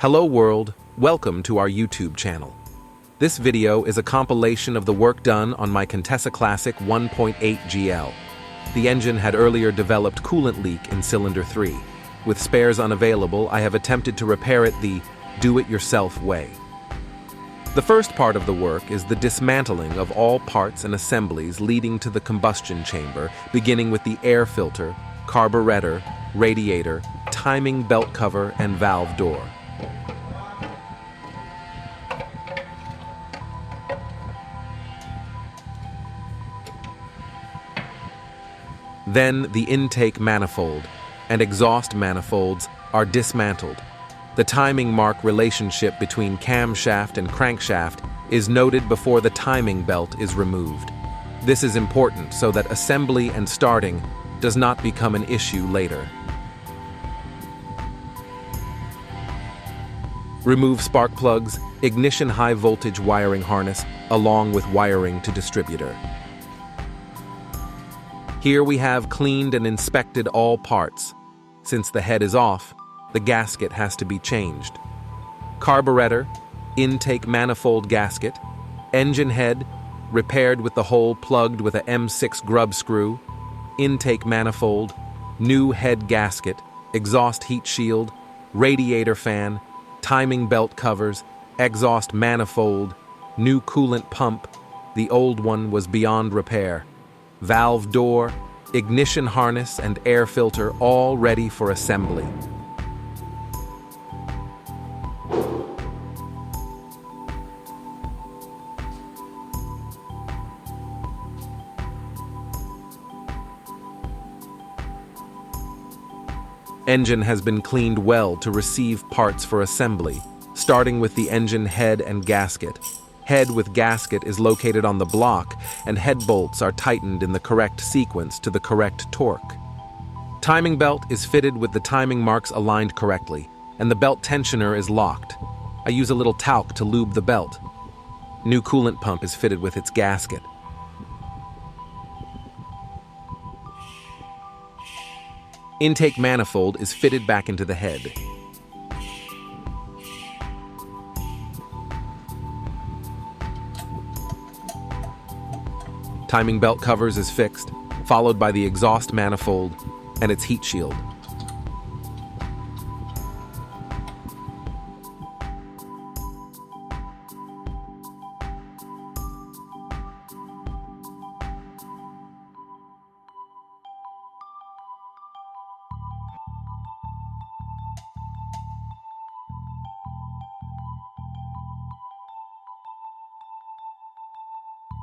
Hello world, welcome to our YouTube channel. This video is a compilation of the work done on my Contessa Classic 1.8 GL. The engine had earlier developed coolant leak in cylinder 3. With spares unavailable, I have attempted to repair it the do-it-yourself way. The first part of the work is the dismantling of all parts and assemblies leading to the combustion chamber, beginning with the air filter, carburetor, radiator, timing belt cover, and valve door. Then the intake manifold and exhaust manifolds are dismantled. The timing mark relationship between camshaft and crankshaft is noted before the timing belt is removed. This is important so that assembly and starting does not become an issue later. Remove spark plugs, ignition high voltage wiring harness, along with wiring to distributor. Here we have cleaned and inspected all parts. Since the head is off, the gasket has to be changed. Carburetor, intake manifold gasket, engine head, repaired with the hole plugged with a M6 grub screw, intake manifold, new head gasket, exhaust heat shield, radiator fan, timing belt covers, exhaust manifold, new coolant pump, the old one was beyond repair, valve door, ignition harness, and air filter all ready for assembly. Engine has been cleaned well to receive parts for assembly, starting with the engine head and gasket. Head with gasket is located on the block, and head bolts are tightened in the correct sequence to the correct torque. Timing belt is fitted with the timing marks aligned correctly, and the belt tensioner is locked. I use a little talc to lube the belt. New coolant pump is fitted with its gasket. Intake manifold is fitted back into the head. Timing belt covers is fixed, followed by the exhaust manifold and its heat shield.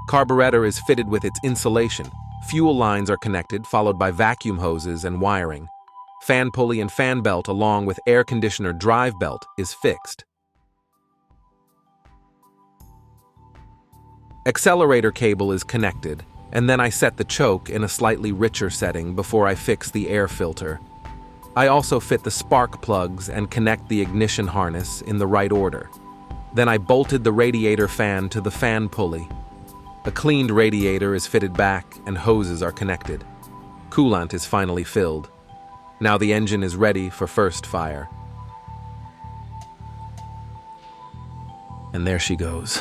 Carburetor is fitted with its insulation. Fuel lines are connected, followed by vacuum hoses and wiring. Fan pulley and fan belt along with air conditioner drive belt is fixed. Accelerator cable is connected, and then I set the choke in a slightly richer setting before I fix the air filter. I also fit the spark plugs and connect the ignition harness in the right order. Then I bolted the radiator fan to the fan pulley. A cleaned radiator is fitted back and hoses are connected. Coolant is finally filled. Now the engine is ready for first fire. And there she goes.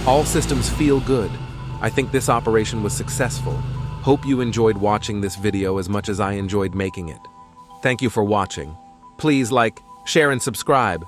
All systems feel good. I think this operation was successful. Hope you enjoyed watching this video as much as I enjoyed making it. Thank you for watching. Please like, share, and subscribe.